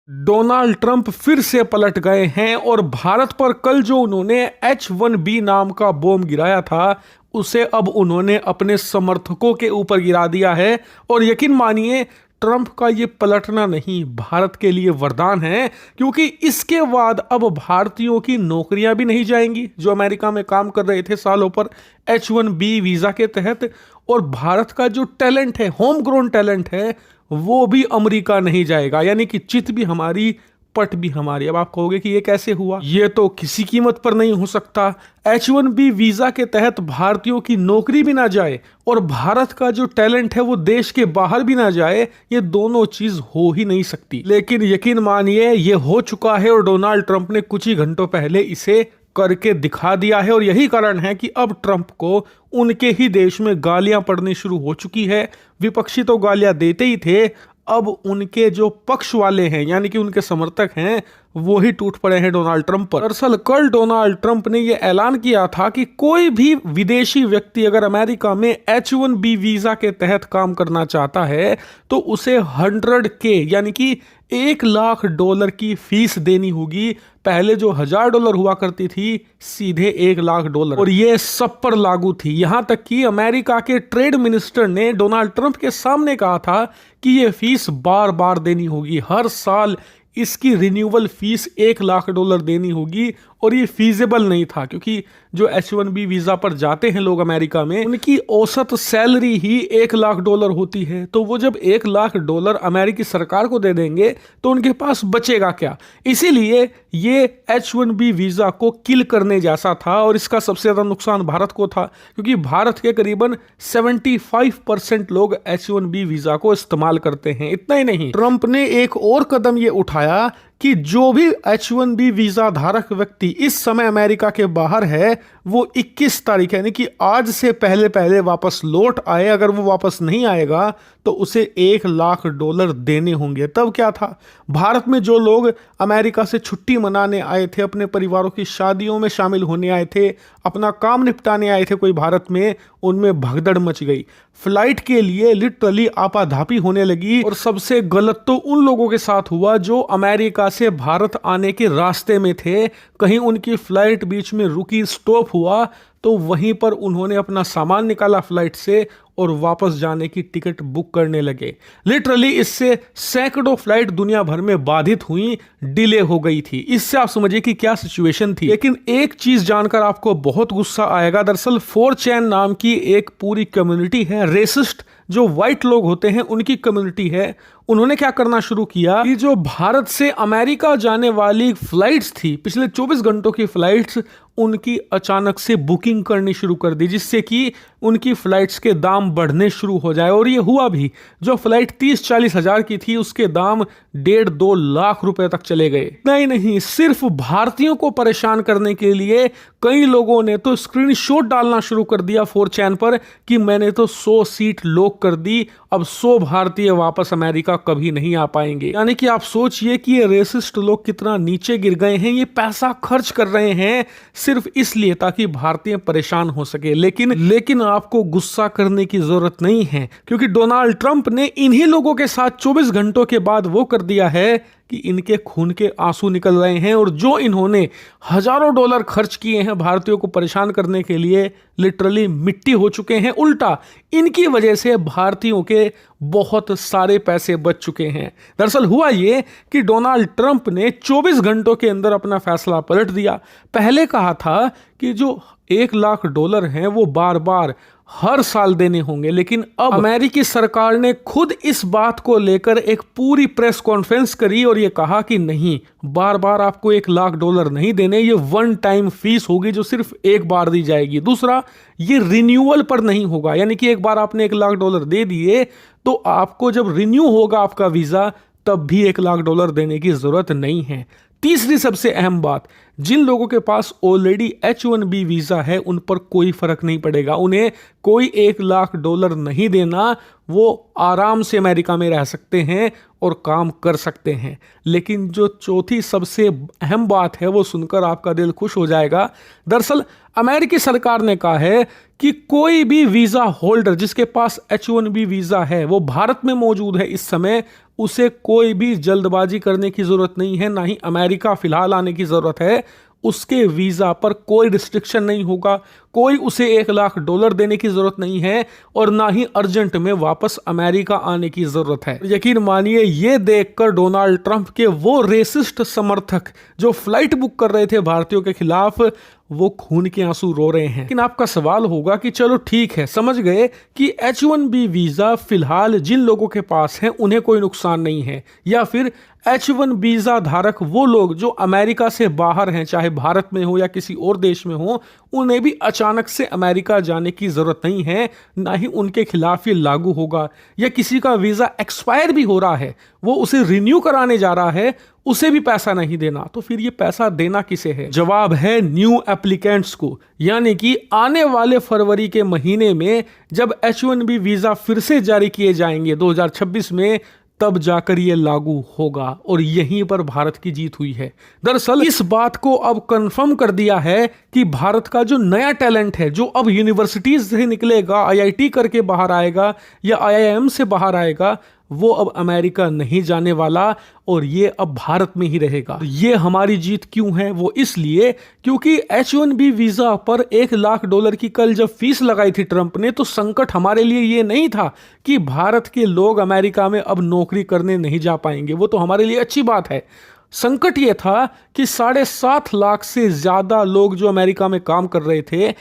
Donald Trump फिर से पलट गए हैं और भारत पर कल जो उन्होंने H1B नाम का बॉम्ब गिराया था उसे अब उन्होंने अपने समर्थकों के ऊपर गिरा दिया है। और यकीन मानिए, ट्रंप का ये पलटना नहीं भारत के लिए वरदान है, क्योंकि इसके बाद अब भारतीयों की नौकरियां भी नहीं जाएंगी जो अमेरिका में काम कर रहे थे सालों पर H1B वीजा के तहत। और भारत का जो टैलेंट है, होम ग्रोन टैलेंट है, वो भी अमेरिका नहीं जाएगा। यानी कि चित भी हमारी, पट भी हमारी। अब आप कहोगे कि ये कैसे हुआ? ये तो किसी कीमत पर नहीं हो सकता। H1B वीजा के तहत भारतीयों की नौकरी भी ना जाए और भारत का जो टैलेंट है वो देश के बाहर भी ना जाए, ये दोनों चीज हो ही नहीं सकती। लेकिन यकीन मानिए, ये हो चुका है और डोनाल्ड ट्रंप ने कुछ ही घंटों पहले इसे करके दिखा दिया है। और यही कारण है कि अब ट्रंप को उनके ही देश में गालियां पड़नी शुरू हो चुकी है। विपक्षी तो गालियां देते ही थे, अब उनके जो पक्ष वाले हैं यानी कि उनके समर्थक हैं वो ही टूट पड़े हैं डोनाल्ड ट्रंप पर। दरअसल कल डोनाल्ड ट्रंप ने यह ऐलान किया था कि कोई भी विदेशी व्यक्ति अगर अमेरिका में H1B वीजा के तहत काम करना चाहता है तो उसे 100K यानी कि $1,00,000 की फीस देनी होगी। पहले जो $1,000 हुआ करती थी, सीधे $1,00,000। और ये सब पर लागू थी। यहां तक कि अमेरिका के ट्रेड मिनिस्टर ने डोनाल्ड ट्रंप के सामने कहा था कि ये फीस बार बार देनी होगी, हर साल इसकी रिन्यूअल फीस $1,00,000 देनी होगी। और ये फीजेबल नहीं था, क्योंकि जो H1B वीजा पर जाते हैं लोग अमेरिका में, उनकी औसत सैलरी ही $1,00,000 होती है। तो वो जब $1,00,000 अमेरिकी सरकार को दे देंगे तो उनके पास बचेगा क्या? इसीलिए ये H1B वीजा को किल करने जैसा था। और इसका सबसे ज्यादा नुकसान भारत को था, क्योंकि भारत के करीबन 75% लोग H1B वीजा को इस्तेमाल करते हैं। इतना ही नहीं, ट्रंप ने एक और कदम ये उठाया कि जो भी H1B वीजा धारक व्यक्ति इस समय अमेरिका के बाहर है वो 21 तारीख यानी कि आज से पहले पहले वापस लौट आए। अगर वो वापस नहीं आएगा तो उसे $1,00,000 देने होंगे। तब क्या था, भारत में जो लोग अमेरिका से छुट्टी मनाने आए थे, अपने परिवारों की शादियों में शामिल होने आए थे, अपना काम निपटाने आए थे कोई भारत में, उनमें भगदड़ मच गई। फ्लाइट के लिए लिटरली आपाधापी होने लगी। और सबसे गलत तो उन लोगों के साथ हुआ जो अमेरिका से भारत आने के रास्ते में थे। कहीं उनकी फ्लाइट बीच में रुकी, स्टॉप हुआ, तो वहीं पर उन्होंने अपना सामान निकाला फ्लाइट से और वापस जाने की टिकट बुक करने लगे। लिटरली इससे सैकड़ों फ्लाइट दुनिया भर में बाधित हुई, डिले हो गई थी। इससे आप समझिए कि क्या सिचुएशन थी। लेकिन एक चीज जानकर आपको बहुत गुस्सा आएगा। दरअसल 4chan नाम की एक पूरी कम्युनिटी है, रेसिस्ट जो व्हाइट लोग होते हैं उनकी कम्युनिटी है। उन्होंने क्या करना शुरू किया कि जो भारत से अमेरिका जाने वाली फ्लाइट्स थी, पिछले 24 घंटों की फ्लाइट्स, उनकी अचानक से बुकिंग करनी शुरू कर दी, जिससे कि उनकी फ्लाइट्स के दाम बढ़ने शुरू हो जाए। और ये हुआ भी। जो फ्लाइट 30-40 हजार की थी उसके दाम 1.5-2 लाख रुपए तक चले गए। नहीं, सिर्फ भारतीयों को परेशान करने के लिए कई लोगों ने तो स्क्रीनशॉट डालना शुरू कर दिया 4chan पर कि मैंने तो 100 सीट लॉक कर दी, अब 100 भारतीय वापस अमेरिका कभी नहीं आ पाएंगे। यानी कि आप सोचिए कि ये रेसिस्ट लोग कितना नीचे गिर गए हैं। ये पैसा खर्च कर रहे हैं सिर्फ इसलिए ताकि भारतीय परेशान हो सके। लेकिन आपको गुस्सा करने की जरूरत नहीं है, क्योंकि डोनाल्ड ट्रंप ने इन्हीं लोगों के साथ 24 घंटों के बाद वो कर दिया है कि इनके खून के आंसू निकल रहे हैं। और जो इन्होंने हजारों डॉलर खर्च किए हैं भारतीयों को परेशान करने के लिए, लिटरली मिट्टी हो चुके हैं। उल्टा इनकी वजह से भारतीयों के बहुत सारे पैसे बच चुके हैं। दरअसल हुआ ये कि डोनाल्ड ट्रंप ने 24 घंटों के अंदर अपना फैसला पलट दिया। पहले कहा था कि जो $1,00,000 हैं वो बार बार हर साल देने होंगे, लेकिन अब अमेरिकी सरकार ने खुद इस बात को लेकर एक पूरी प्रेस कॉन्फ्रेंस करी और ये कहा कि नहीं, बार बार आपको $1,00,000 नहीं देने, ये वन टाइम फीस होगी जो सिर्फ एक बार दी जाएगी। दूसरा, ये रिन्यूअल पर नहीं होगा, यानी कि एक बार आपने $1,00,000 दे दिए तो आपको जब रिन्यू होगा आपका वीजा तब भी $1,00,000 देने की जरूरत नहीं है। तीसरी सबसे अहम बात, जिन लोगों के पास ऑलरेडी H1B वीजा है उन पर कोई फर्क नहीं पड़ेगा, उन्हें कोई $1,00,000 नहीं देना, वो आराम से अमेरिका में रह सकते हैं और काम कर सकते हैं। लेकिन जो चौथी सबसे अहम बात है वो सुनकर आपका दिल खुश हो जाएगा। दरअसल अमेरिकी सरकार ने कहा है कि कोई भी वीजा होल्डर जिसके पास H1B वीजा है, वो भारत में मौजूद है इस समय, उसे कोई भी जल्दबाजी करने की जरूरत नहीं है, ना ही अमेरिका फिलहाल आने की जरूरत है। उसके वीजा पर कोई रिस्ट्रिक्शन नहीं होगा, कोई उसे $1 लाख देने की जरूरत नहीं है, और ना ही अर्जेंट में वापस अमेरिका आने की जरूरत है। यकीन मानिए, ये देखकर डोनाल्ड ट्रंप के वो रेसिस्ट समर्थक जो फ्लाइट बुक कर रहे थे भारतीयों के खिलाफ, वो खून के आंसू रो रहे हैं। लेकिन आपका सवाल होगा कि चलो ठीक है, समझ गए कि H1B वीजा फिलहाल जिन लोगों के पास है उन्हें कोई नुकसान नहीं है, या फिर H1 वीजा धारक वो लोग जो अमेरिका से बाहर हैं, चाहे भारत में हो या किसी और देश में हो, उन्हें भी अचानक से अमेरिका जाने की जरूरत नहीं है, ना ही उनके खिलाफ ये लागू होगा। या किसी का वीजा एक्सपायर भी हो रहा है, वो उसे रिन्यू कराने जा रहा है, उसे भी पैसा नहीं देना। तो फिर ये पैसा देना किसे है? जवाब है न्यू एप्लीकेंट्स को, यानी कि आने वाले फरवरी के महीने में जब H1B वीजा फिर से जारी किए जाएंगे 2026 में, तब जाकर ये लागू होगा। और यहीं पर भारत की जीत हुई है। दरअसल इस बात को अब कंफर्म कर दिया है कि भारत का जो नया टैलेंट है, जो अब यूनिवर्सिटीज से निकलेगा, IIT करके बाहर आएगा या IIM से बाहर आएगा, वो अब अमेरिका नहीं जाने वाला, और ये अब भारत में ही रहेगा। ये हमारी जीत क्यों है? वो इसलिए क्योंकि H1B वीजा पर $1 लाख की कल जब फीस लगाई थी ट्रंप ने, तो संकट हमारे लिए ये नहीं था कि भारत के लोग अमेरिका में अब नौकरी करने नहीं जा पाएंगे। वो तो हमारे लिए अच्छी बात है। संकट ये था कि 7.5 लाख से ज्यादा लोग जो अमेरिका में काम कर रहे थे,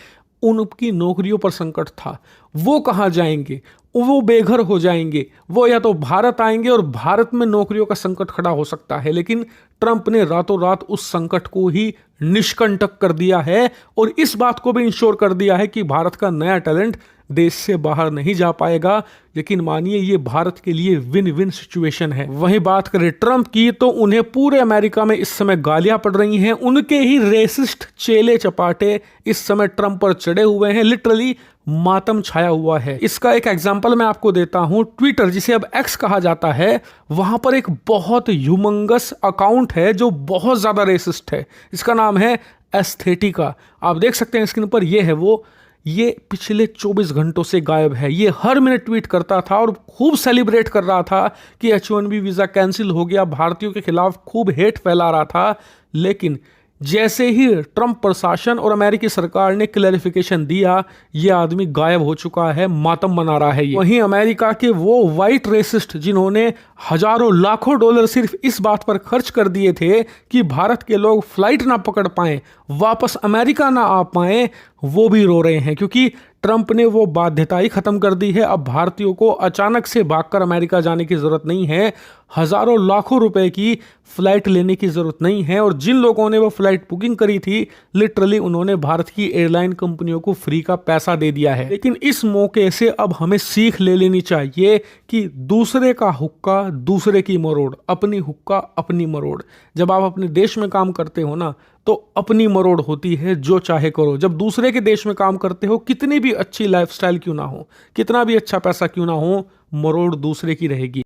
उनकी नौकरियों पर संकट था। वो कहां जाएंगे? वो बेघर हो जाएंगे। वो या तो भारत आएंगे और भारत में नौकरियों का संकट खड़ा हो सकता है। लेकिन ट्रंप ने रातों रात उस संकट को ही निष्कंटक कर दिया है, और इस बात को भी इंश्योर कर दिया है कि भारत का नया टैलेंट देश से बाहर नहीं जा पाएगा। लेकिन मानिए, ये भारत के लिए विन विन सिचुएशन है। वहीं बात करें ट्रंप की, तो उन्हें पूरे अमेरिका में इस समय गालियां पड़ रही हैं। उनके ही रेसिस्ट चेले चपाटे इस समय ट्रंप पर चढ़े हुए हैं। लिटरली मातम छाया हुआ है। इसका एक एग्जांपल मैं आपको देता हूं। ट्विटर, जिसे अब एक्स कहा जाता है, वहां पर एक बहुत ह्यूमंगस अकाउंट है जो बहुत ज्यादा रेसिस्ट है। इसका नाम है एस्थेटिका। आप देख सकते हैं स्क्रीन पर, ये है वो। ये पिछले 24 घंटों से गायब है। ये हर मिनट ट्वीट करता था और खूब सेलिब्रेट कर रहा था कि H1B वीजा कैंसिल हो गया, भारतीयों के खिलाफ खूब हेट फैला रहा था। लेकिन जैसे ही ट्रंप प्रशासन और अमेरिकी सरकार ने क्लैरिफिकेशन दिया, ये आदमी गायब हो चुका है, मातम मना रहा है ये। वहीं अमेरिका के वो वाइट रेसिस्ट जिन्होंने हजारों लाखों डॉलर सिर्फ इस बात पर खर्च कर दिए थे कि भारत के लोग फ्लाइट ना पकड़ पाएं, वापस अमेरिका ना आ पाएं, वो भी रो रहे हैं, क्योंकि ट्रंप ने वो बाध्यता ही खत्म कर दी है। अब भारतीयों को अचानक से भागकर अमेरिका जाने की जरूरत नहीं है, हजारों लाखों रुपए की फ्लाइट लेने की जरूरत नहीं है। और जिन लोगों ने वो फ्लाइट बुकिंग करी थी, लिटरली उन्होंने भारत की एयरलाइन कंपनियों को फ्री का पैसा दे दिया है। लेकिन इस मौके से अब हमें सीख ले लेनी चाहिए कि दूसरे का हुक्का दूसरे की मरोड़, अपनी हुक्का अपनी मरोड़। जब आप अपने देश में काम करते हो ना, तो अपनी मरोड़ होती है, जो चाहे करो। जब दूसरे के देश में काम करते हो, कितनी भी अच्छी लाइफस्टाइल क्यों ना हो, कितना भी अच्छा पैसा क्यों ना हो, मरोड़ दूसरे की रहेगी।